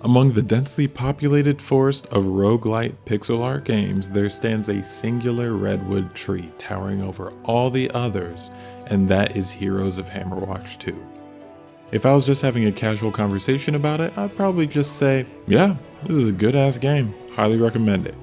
Among the densely populated forest of roguelite pixel art games, there stands a singular redwood tree towering over all the others, and that is Heroes of Hammerwatch 2. If I was just having a casual conversation about it, I'd probably just say, yeah, this is a good ass game, highly recommend it.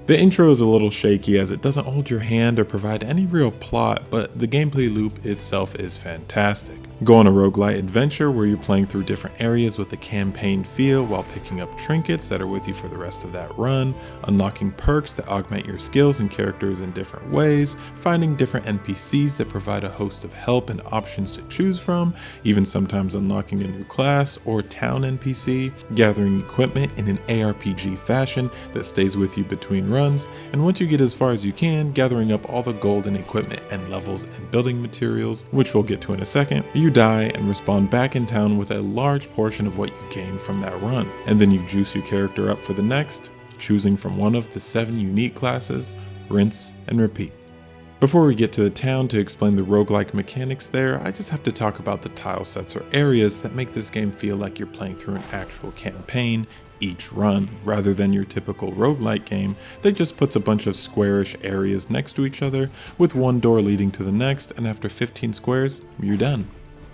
The intro is a little shaky as it doesn't hold your hand or provide any real plot, but the gameplay loop itself is fantastic. Go on a roguelite adventure where you're playing through different areas with a campaign feel while picking up trinkets that are with you for the rest of that run, unlocking perks that augment your skills and characters in different ways, finding different NPCs that provide a host of help and options to choose from, even sometimes unlocking a new class or town NPC, gathering equipment in an ARPG fashion that stays with you between runs, and once you get as far as you can, gathering up all the gold and equipment and levels and building materials, which we'll get to in a second. You die and respawn back in town with a large portion of what you gained from that run, and then you juice your character up for the next, choosing from one of the 7 unique classes, rinse and repeat. Before we get to the town to explain the roguelike mechanics there, I just have to talk about the tile sets or areas that make this game feel like you're playing through an actual campaign each run, rather than your typical roguelike game that just puts a bunch of squarish areas next to each other with one door leading to the next, and after 15 squares, you're done.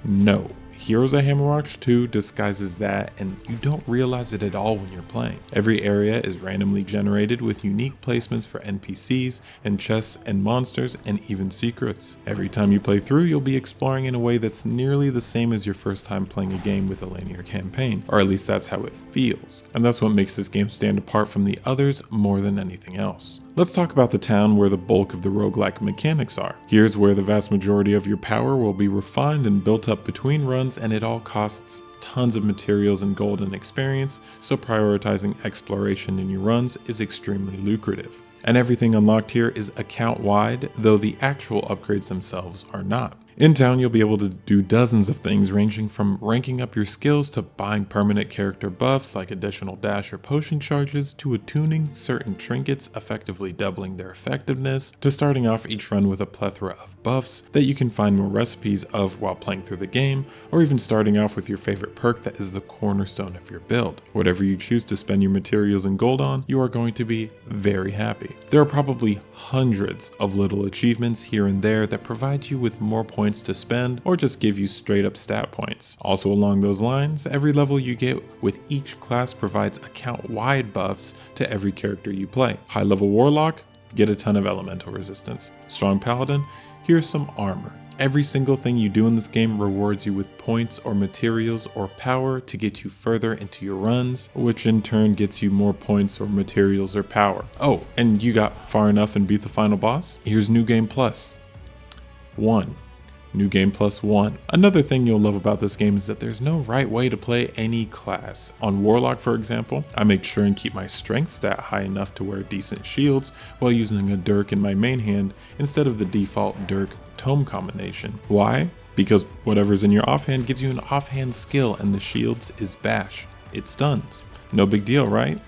No, Heroes of Hammerwatch 2 disguises that, and you don't realize it at all when you're playing. Every area is randomly generated with unique placements for NPCs and chests and monsters and even secrets. Every time you play through, you'll be exploring in a way that's nearly the same as your first time playing a game with a linear campaign, or at least that's how it feels. And that's what makes this game stand apart from the others more than anything else. Let's talk about the town where the bulk of the roguelike mechanics are. Here's where the vast majority of your power will be refined and built up between runs, and it all costs tons of materials and gold and experience, so prioritizing exploration in your runs is extremely lucrative. And everything unlocked here is account-wide, though the actual upgrades themselves are not. In town, you'll be able to do dozens of things ranging from ranking up your skills to buying permanent character buffs like additional dash or potion charges, to attuning certain trinkets, effectively doubling their effectiveness, to starting off each run with a plethora of buffs that you can find more recipes of while playing through the game, or even starting off with your favorite perk that is the cornerstone of your build. Whatever you choose to spend your materials and gold on, you are going to be very happy. There are probably hundreds of little achievements here and there that provide you with more points to spend or just give you straight up stat points. Also along those lines, every level you get with each class provides account-wide buffs to every character you play. High level Warlock, get a ton of elemental resistance. Strong Paladin, here's some armor. Every single thing you do in this game rewards you with points or materials or power to get you further into your runs, which in turn gets you more points or materials or power. Oh, and you got far enough and beat the final boss? Here's New Game Plus 1. New Game Plus 1. Another thing you'll love about this game is that there's no right way to play any class. On Warlock, for example, I make sure and keep my strength stat high enough to wear decent shields while using a dirk in my main hand instead of the default dirk tome combination. Why? Because whatever's in your offhand gives you an offhand skill, and the shields is bash. It stuns. No big deal, right?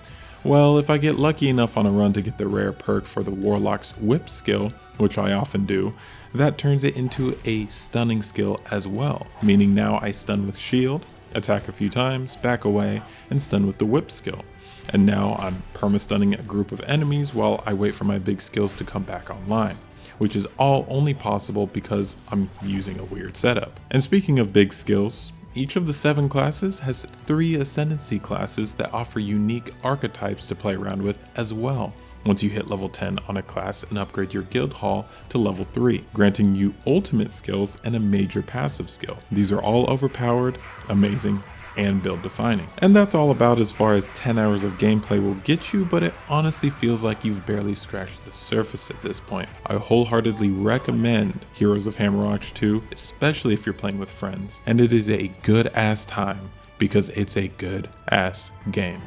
Well, if I get lucky enough on a run to get the rare perk for the Warlock's whip skill, which I often do, that turns it into a stunning skill as well, meaning now I stun with shield, attack a few times, back away, and stun with the whip skill. And now I'm perma-stunning a group of enemies while I wait for my big skills to come back online, which is all only possible because I'm using a weird setup. And speaking of big skills, each of the 7 classes has 3 ascendancy classes that offer unique archetypes to play around with as well. Once you hit level 10 on a class and upgrade your guild hall to level 3, granting you ultimate skills and a major passive skill. These are all overpowered, amazing, and build defining. And that's all about as far as 10 hours of gameplay will get you, but it honestly feels like you've barely scratched the surface at this point. I wholeheartedly recommend Heroes of Hammerwatch 2, especially if you're playing with friends. And it is a good ass time because it's a good ass game.